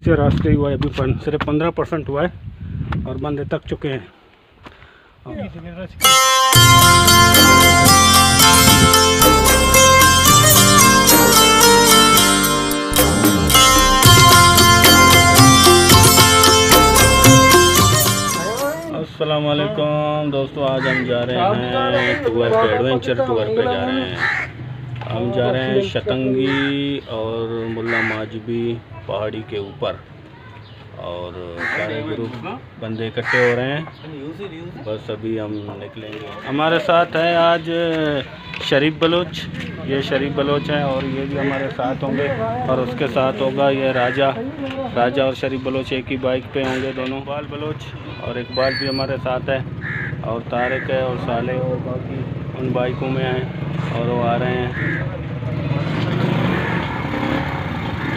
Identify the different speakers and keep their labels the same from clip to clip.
Speaker 1: से रास्ते ही हुआ है, अभी सिर्फ 15% हुआ है और बंदे तक चुके हैं। अस्सलाम वालेकुम दोस्तों, आज हम जा रहे हैं टूर पे, एडवेंचर टूर पे जा रहे हैं। हम जा रहे हैं शतंगी और मुल्ला माजबी पहाड़ी के ऊपर और सारे ग्रुप बंदे इकट्ठे हो रहे हैं। बस अभी हम निकलेंगे। हमारे साथ है आज शरीफ बलोच, ये शरीफ बलोच है और ये भी हमारे साथ होंगे और उसके साथ होगा ये राजा और शरीफ बलोच एक ही बाइक पे होंगे दोनों। इकबाल बलोच और इकबाल भी हमारे साथ है और तारिक है और साले और बाकी उन बाइकों में हैं और वो आ रहे हैं।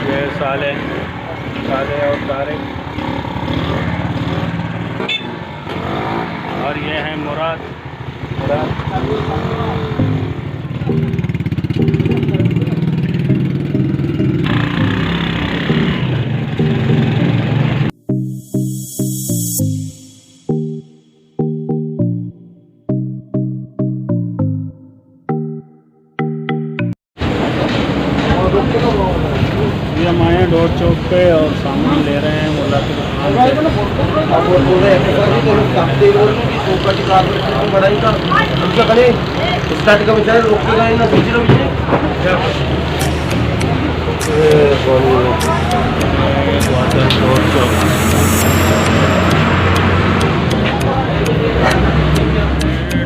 Speaker 1: ये साले और तारिक और ये है मुराद। ये हम आए हैं डोर चौक पे और सामान ले रहे हैं मुल्ला की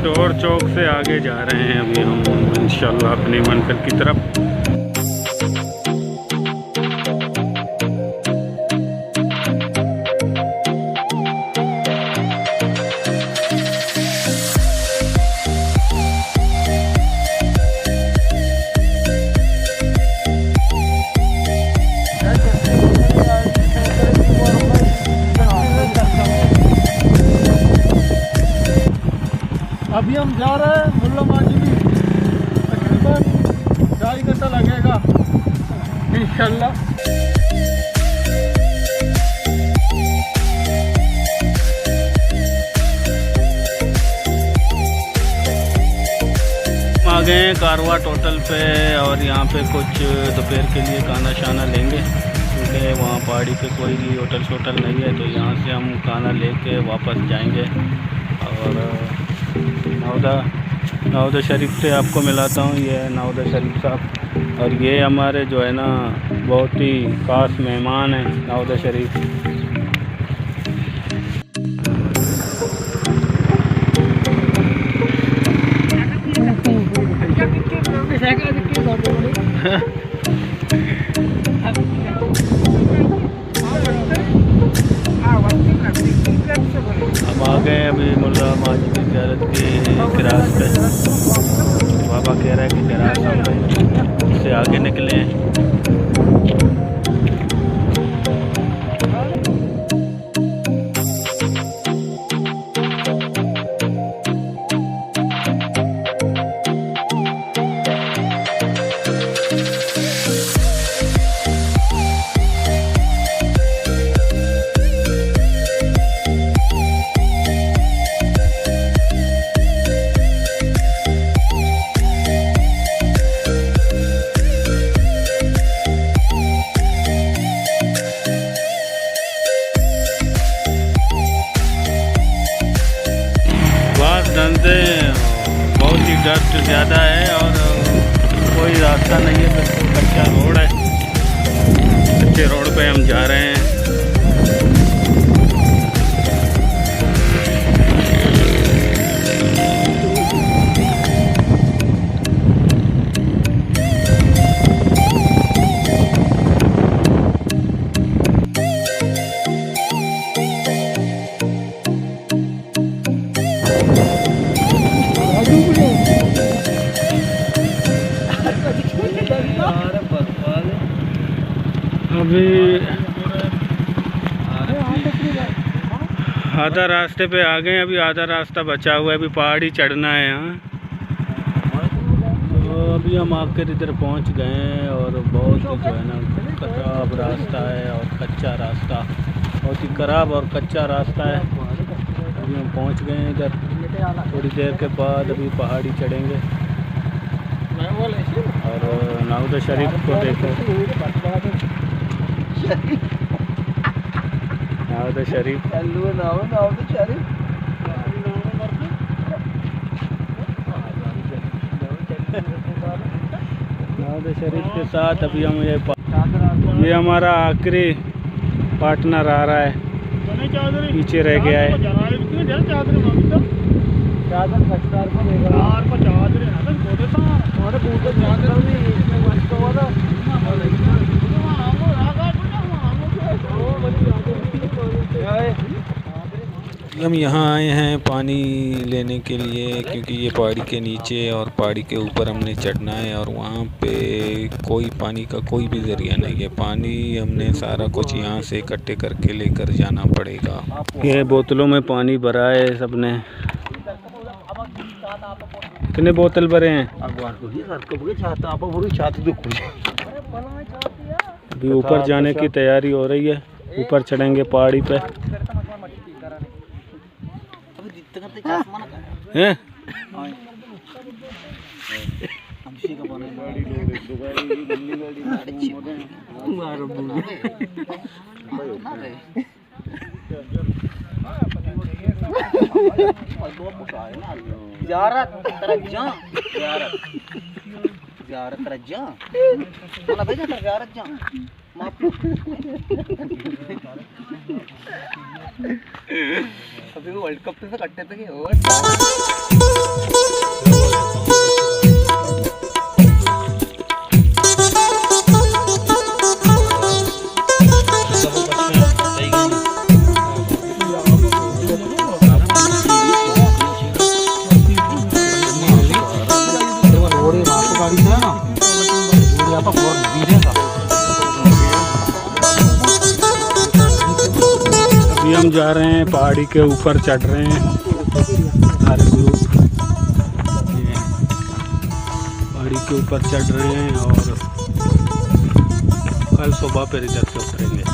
Speaker 1: डोर चौक से आगे जा रहे हैं अभी हम इंशाल्लाह अपनी मंजिल की तरफ।
Speaker 2: अभी हम जा रहे हैं मुल्ला माजबी, तकरीबन 2.5 घंटा लगेगा इंशाल्लाह।
Speaker 1: हम आ गए हैं कारवाट होटल पे और यहाँ पे कुछ दोपहर के लिए खाना शाना लेंगे क्योंकि वहाँ पहाड़ी पे कोई होटल नहीं है, तो यहाँ से हम खाना लेके वापस जाएंगे। और नवदा शरीफ से आपको मिलाता हूँ, ये है नवदा शरीफ साहब और ये हमारे जो है ना बहुत ही खास मेहमान हैं नवदा शरीफ। हम आ गए अभी मुल्ला माजबी ज़ियारत की किरास पे। बाबा कह रहा है कि किरास हम उससे आगे निकले हैं। धंधे बहुत ही डस्ट ज़्यादा है और कोई रास्ता नहीं है, बिल्कुल कच्चा रोड है। कच्चे रोड पे हम जा रहे हैं। अभी आधा रास्ते पे आ गए, अभी आधा रास्ता बचा हुआ है, अभी पहाड़ी चढ़ना है यहाँ। तो अभी हम आकर इधर पहुंच गए हैं और बहुत ही जो है ना खराब रास्ता है और कच्चा रास्ता, बहुत ही खराब और कच्चा रास्ता है। अभी हम पहुंच गए हैं इधर, थोड़ी देर के बाद अभी पहाड़ी चढ़ेंगे। और नाउदा शरीफ को देखो, नाउदा शरीफ नाउदा शरीफ के साथ अभी हम ये हमारा आखिरी पार्टनर आ रहा है, पीछे रह गया है। हम यहाँ आए हैं पानी लेने के लिए, क्योंकि ये पहाड़ी के नीचे और पहाड़ी के ऊपर हमने चढ़ना है और वहाँ पे कोई पानी का कोई भी ज़रिया नहीं है। पानी हमने सारा कुछ यहाँ से इकट्ठे करके लेकर जाना पड़ेगा। ये बोतलों में पानी भरा है सबने। कितने बोतल भरे हैं? अभी ऊपर जाने की तैयारी हो रही है, ऊपर चढ़ेंगे पहाड़ी पे हैं।
Speaker 2: अभी वर्ल्ड कप से कट्टे थे
Speaker 1: अभी हम जा रहे हैं पहाड़ी के ऊपर, चढ़ रहे हैं सारे ग्रुप, पहाड़ी के ऊपर चढ़ रहे हैं और कल सुबह फिर इधर से उतरेंगे।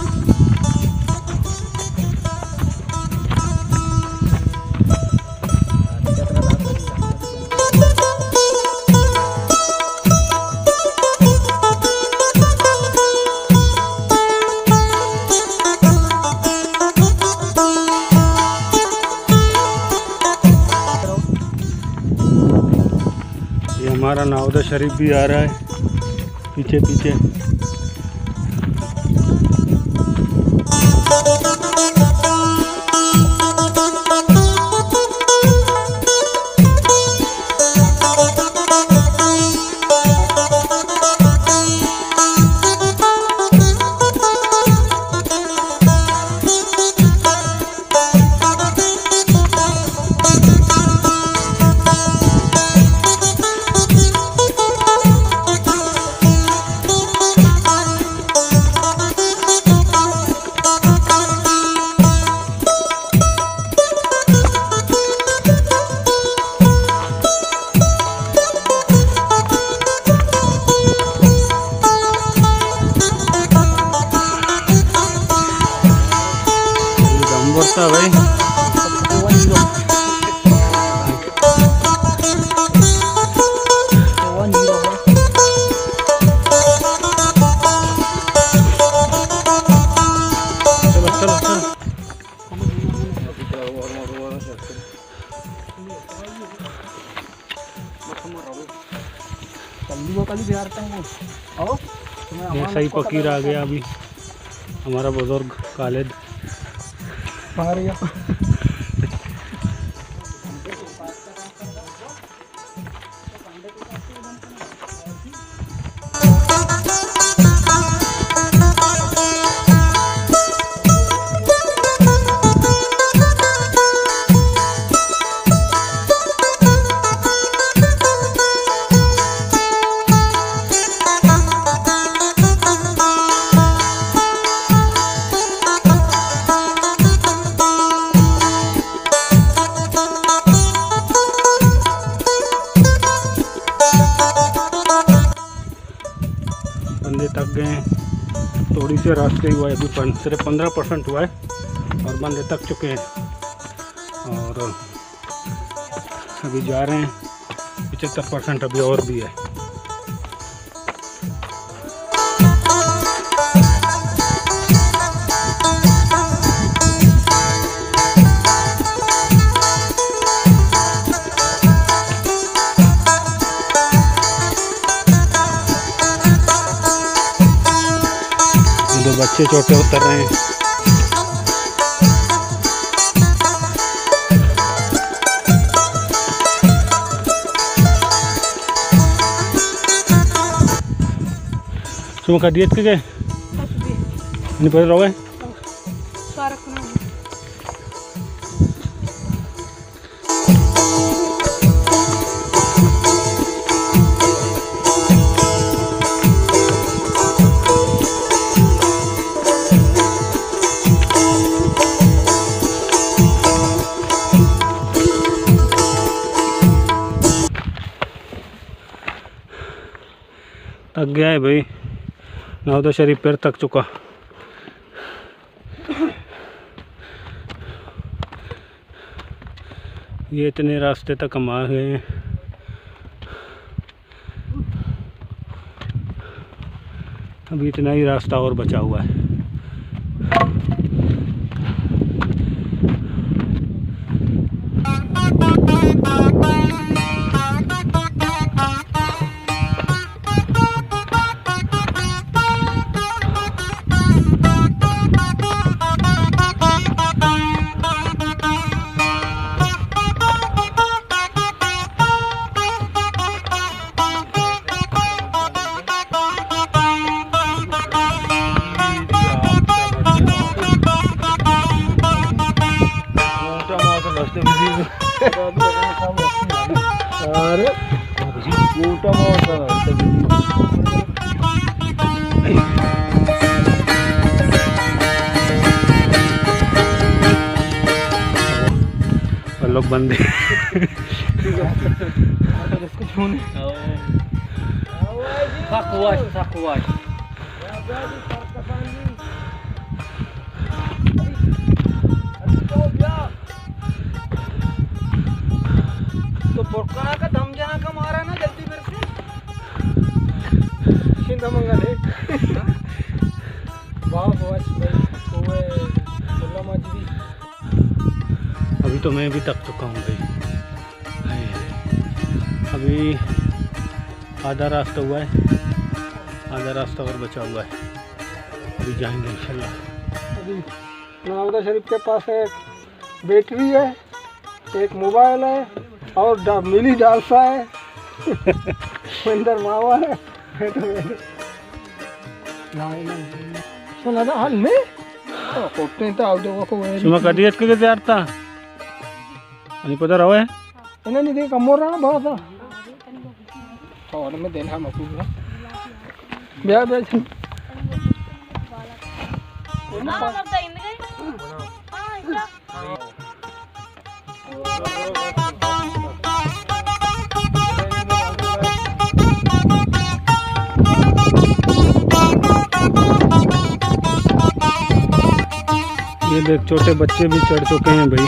Speaker 1: हमारा नाउदा शरीफ भी आ रहा है पीछे पीछे। बोलता भाई ऐसा ही फकीर आ गया अभी हमारा बुजुर्ग खालिद आ रहा। से रास्ते हुआ है, अभी सिर्फ 15% हुआ है और बंदे तक चुके हैं और अभी जा रहे हैं 75% अभी और भी है। दो बच्चे छोटे उतर रहे हैं। Cuma diet ke gaya? Ini pada rawa? थक गया है भाई, नौदा शरीफ पैर तक चुका। ये इतने रास्ते तक हम आ गए हैं। अभी इतना ही रास्ता और बचा हुआ है। अरे मोटा लोग बंदे
Speaker 2: तो पोरकाना का दम जाना का मारा ना जल्दी मेरे से शिंदा मंगल है वाह बस भाई ओए मुल्ला माजदी।
Speaker 1: अभी तो मैं भी थक चुका हूँ भाई। अभी आधा रास्ता हुआ है, आधा रास्ता और बचा हुआ है। अभी जाएंगे इंशाल्लाह।
Speaker 2: अभी नवादा शरीफ के पास एक बैटरी है, एक मोबाइल है और मिली डालसा है अंदर मावा है। सुना था हाल में कोटने तो आउट को
Speaker 1: cuma kadiat ke Jakarta ini pada rawa ya
Speaker 2: ini nih dia kamor ना बहुत और में देना हम आपको बिया बिया
Speaker 1: ये देख छोटे बच्चे भी चढ़ चुके हैं भाई।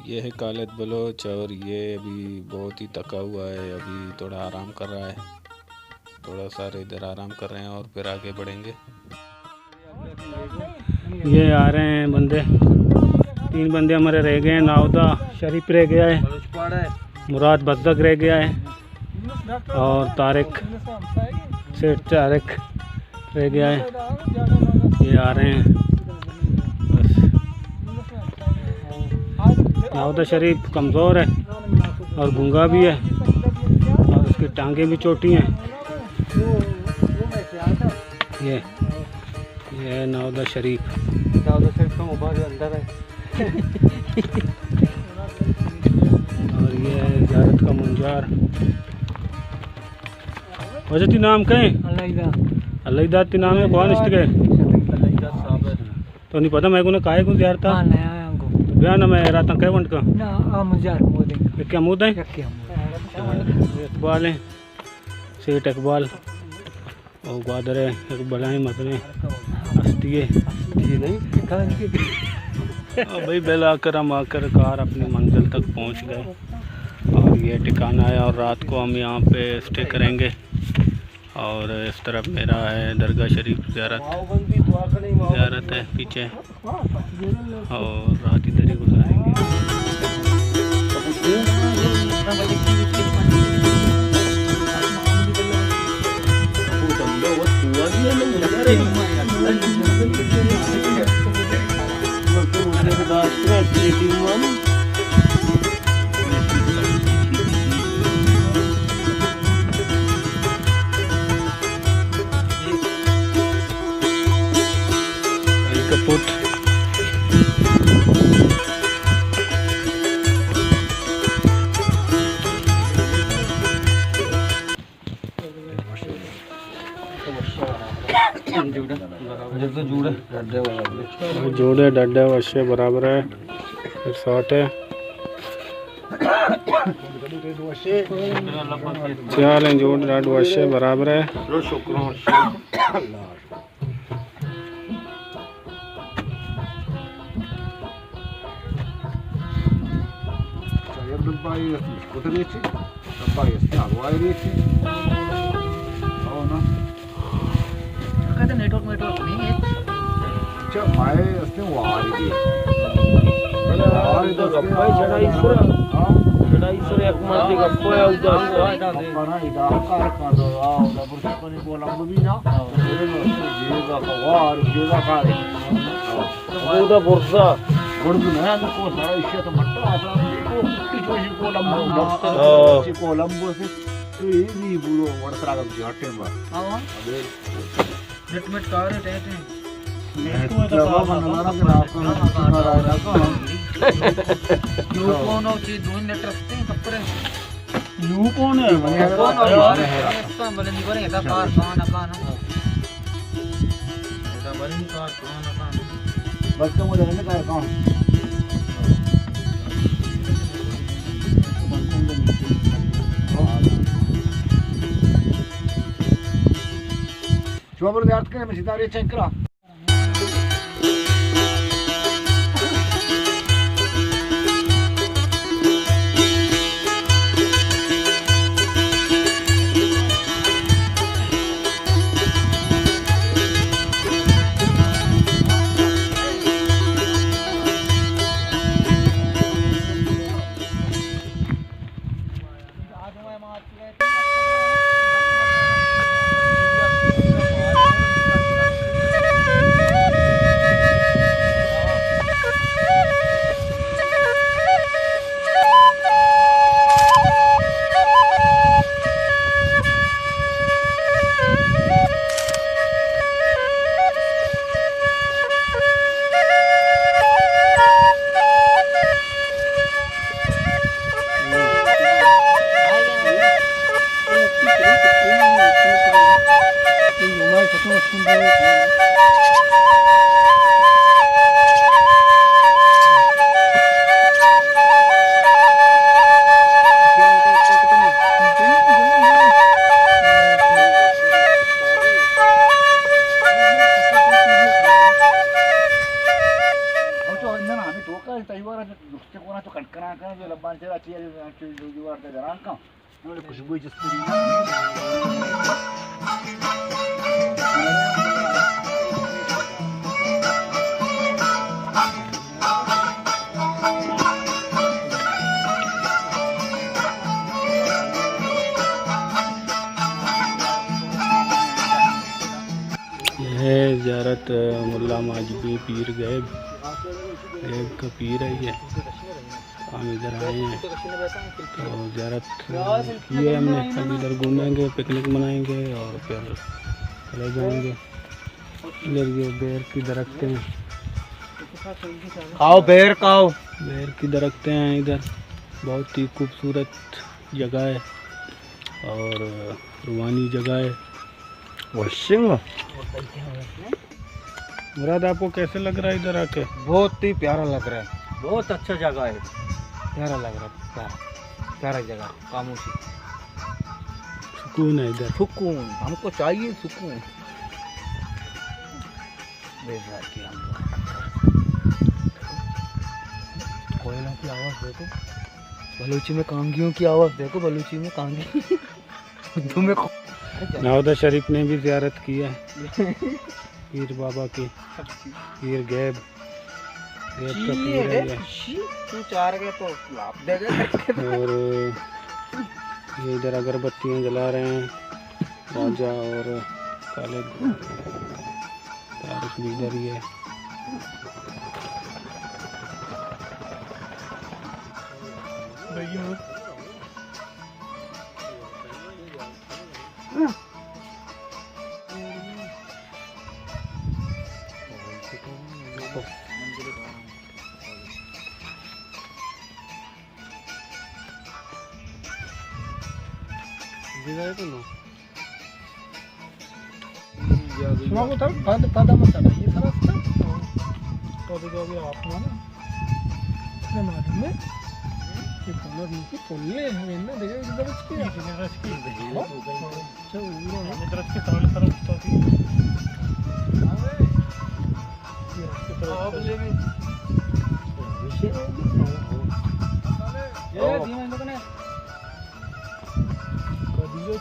Speaker 1: ये है खालिद बलोच और ये अभी बहुत ही थका हुआ है, अभी थोड़ा आराम कर रहा है। थोड़ा सारे इधर आराम कर रहे हैं और फिर आगे बढ़ेंगे। ये आ रहे हैं बंदे, 3 बंदे हमारे रह गए हैं। नावदा शरीफ रह गया है, मुराद बज़क रह गया है और तारिक सेठ तारिक रह गया है। ये आ रहे हैं बस। नावदा शरीफ कमज़ोर है और गूंगा भी है और उसकी टांगें भी छोटी हैं। ये है नावदा शरीफ का मोबाइल अंदर है और ये है ज़ियारत का मुंजार। वैसे ती नाम कहें अल्लाह ती नाम है कौन इष्ट के तो नहीं पता मैं को काहे को ज़ियार था बयान मैं रात कह वंट का क्या मुद्दा है इकबाल है सेठ इकबाल और ग्वादर है इकबाल मसले हस्ती है भाई बेल आकर हम कार अपनी मंजिल तक पहुंच गए और ये ठिकाना है और रात को हम यहाँ पे स्टे करेंगे। और इस तरफ मेरा है दरगाह शरीफ ज़ियारत है पीछे और रात इधर ही गुजारेंगे। कपूट जोड़े डड्डे वशे बराबर है फिर 60 है चाल जोड़ डड वशे बराबर है।
Speaker 2: Coba berarti kan masih tarik cengkra.
Speaker 1: है ज़ियारत मुल्ला माजबी पीर गैब का पीर है ये। हम इधर आए हैं तो ज़ियारत की है हमने। अब इधर घूमेंगे, पिकनिक मनाएंगे और फिर चले जाएंगे। इधर ये बेर की दरख्तें हैं,
Speaker 2: खाओ बेर खाओ।
Speaker 1: बेर की दरख्तें हैं इधर। बहुत ही खूबसूरत जगह है और रूहानी जगह है। मुराद आपको कैसे लग रहा है इधर आके?
Speaker 2: बहुत ही प्यारा लग रहा है, बहुत अच्छा जगह है, प्यारा लग रहा है, प्यारा जगह, खामोशी,
Speaker 1: सुकून है इधर।
Speaker 2: सुकून हमको चाहिए, सुकून। कोयला की आवाज़ देखो, बलूची में कांगियों की आवाज़ देखो, बलूची में कांगी। तुम्हें
Speaker 1: नवादा शरीफ ने भी ज़ियारत की है पीर बाबा की, पीर गैब का पीर है ये।
Speaker 2: तू चार गए तो लाभ देगा।
Speaker 1: और ये इधर अगरबत्तियाँ जला रहे हैं राजा और काले तारिक भी इधर ही है।
Speaker 2: सुना था पदा मत चला ये सारा तो भी आप ना इतने मालूम है कि कलर नहीं पोलने हैं ना देखो इधर इसकी अच्छा उन्होंने इधर के तरह तरफ तो थी ये धीमे लोग ने कदियो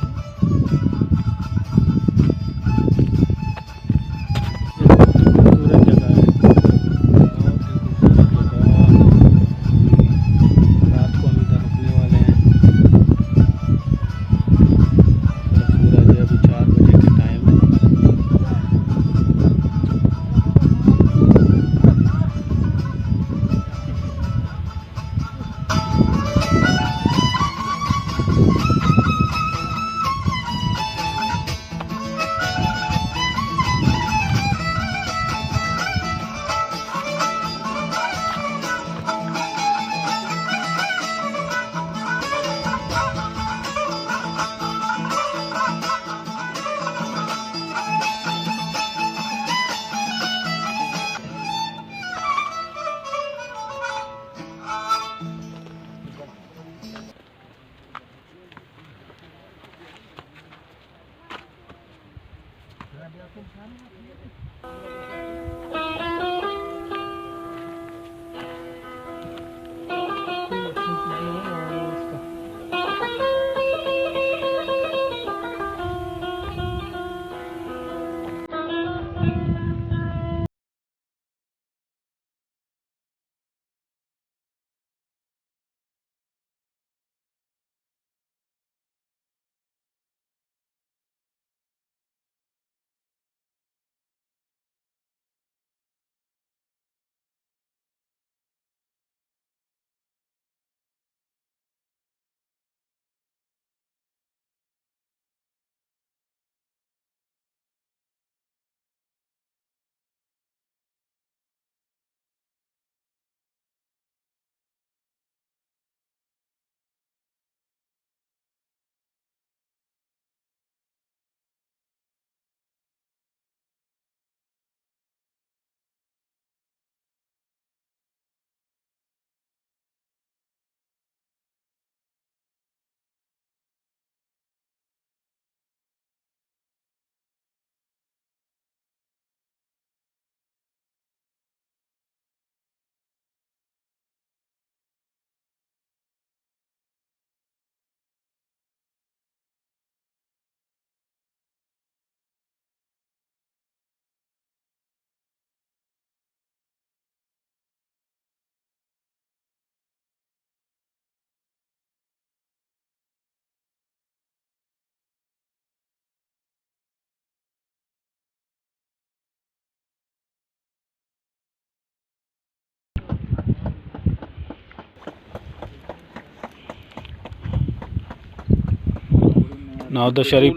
Speaker 1: नवादा शरीफ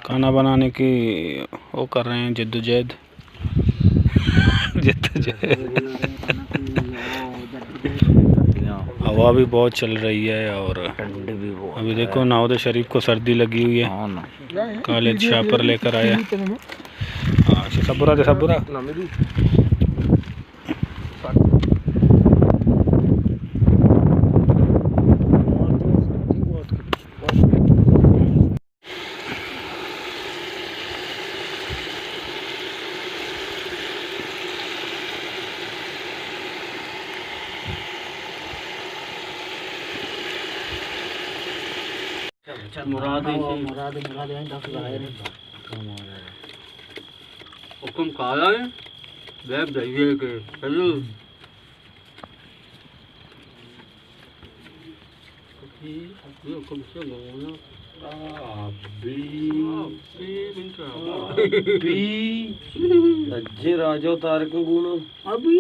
Speaker 1: खाना बनाने की वो कर रहे हैं जद्दोजहद। हवा भी बहुत चल रही है और अभी देखो नवादा शरीफ को सर्दी लगी हुई है। कॉलेज शापर लेकर आया। अच्छा सबुरा दे सबुरा। मुराद हुक्म काला है वैब जाइए के हेलो हुक्म से बोलना अज्जे राजो तारक गुण अभी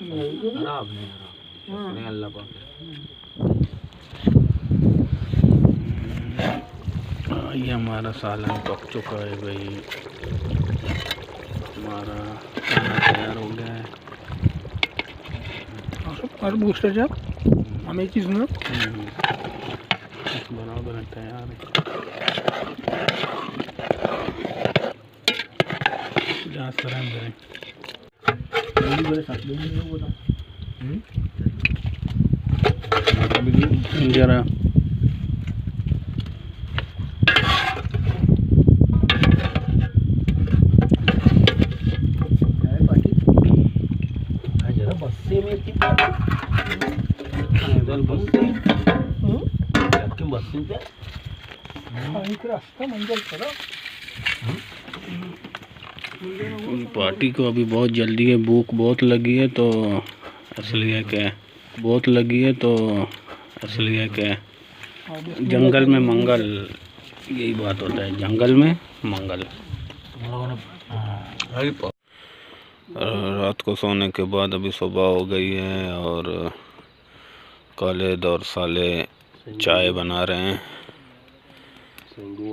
Speaker 1: खराब नहीं अल्लाह पाक। ये हमारा सालन पक चुका है भाई। हमारा खाना तैयार हो गया है।
Speaker 2: और बूस्टर जब हमें चीज़ ना
Speaker 1: बना तैयार है। जरा पार्टी को अभी बहुत जल्दी है, भूख बहुत लगी है तो इसलिए क्या बहुत लगी है तो इसलिए क्या जंगल में मंगल, यही बात होता है, जंगल में मंगल। रात को सोने के बाद अभी सुबह हो गई है और खालिद और साले चाय बना रहे हैं।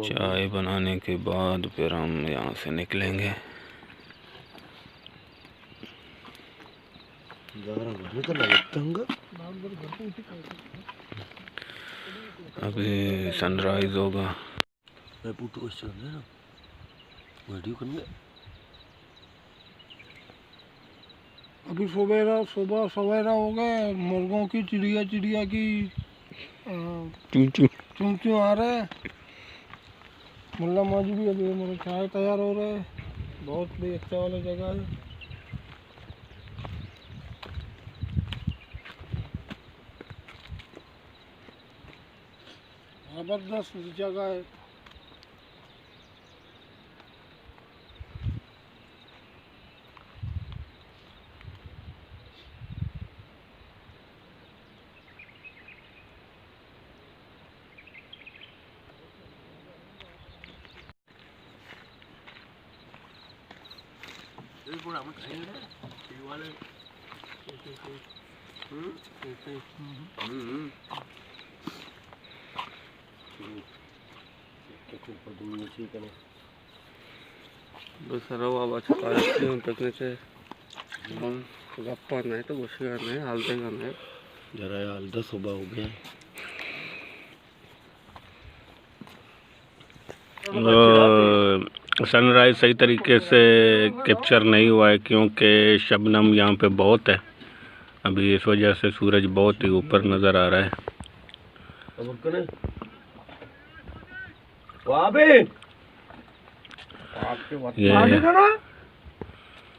Speaker 1: चाय बनाने के बाद फिर हम यहाँ से निकलेंगे। अभी सनराइज होगा।
Speaker 2: अभी सुबह सवेरा हो गए, मुर्गों की चिड़िया की चूं चूं आ रहे हैं। मुल्ला माजी भी अभी मेरे चाय तैयार हो रहे हैं। बहुत भी अच्छा वाला जगह है। जबरदस्त जगह है।
Speaker 1: गप्पा नहीं तो कुछ नहीं हालते नहीं जरा हालता सुबह हो गया। सनराइज सही तरीके से कैप्चर नहीं हुआ है क्योंकि शबनम यहाँ पे बहुत है अभी, इस वजह से सूरज बहुत ही ऊपर नज़र आ रहा है।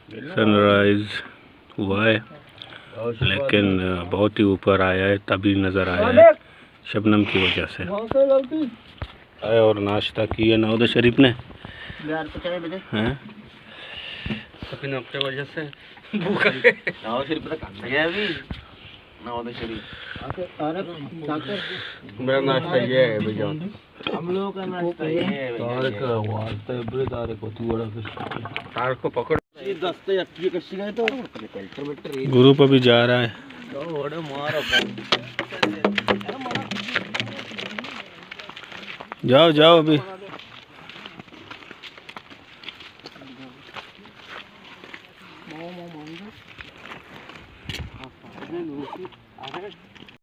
Speaker 1: ये सनराइज हुआ है लेकिन बहुत ही ऊपर आया है, तभी नज़र आया है शबनम की वजह से। आए और नाश्ता किया नवादा शरीफ ने हैं वजह से नवादा शरीफ मेरा नाश्ता ये है भैया। हम लोगों का नाश्ता ये है तार को पकड़ ग्रुप अभी जा रहा है। जाओ जाओ अभी।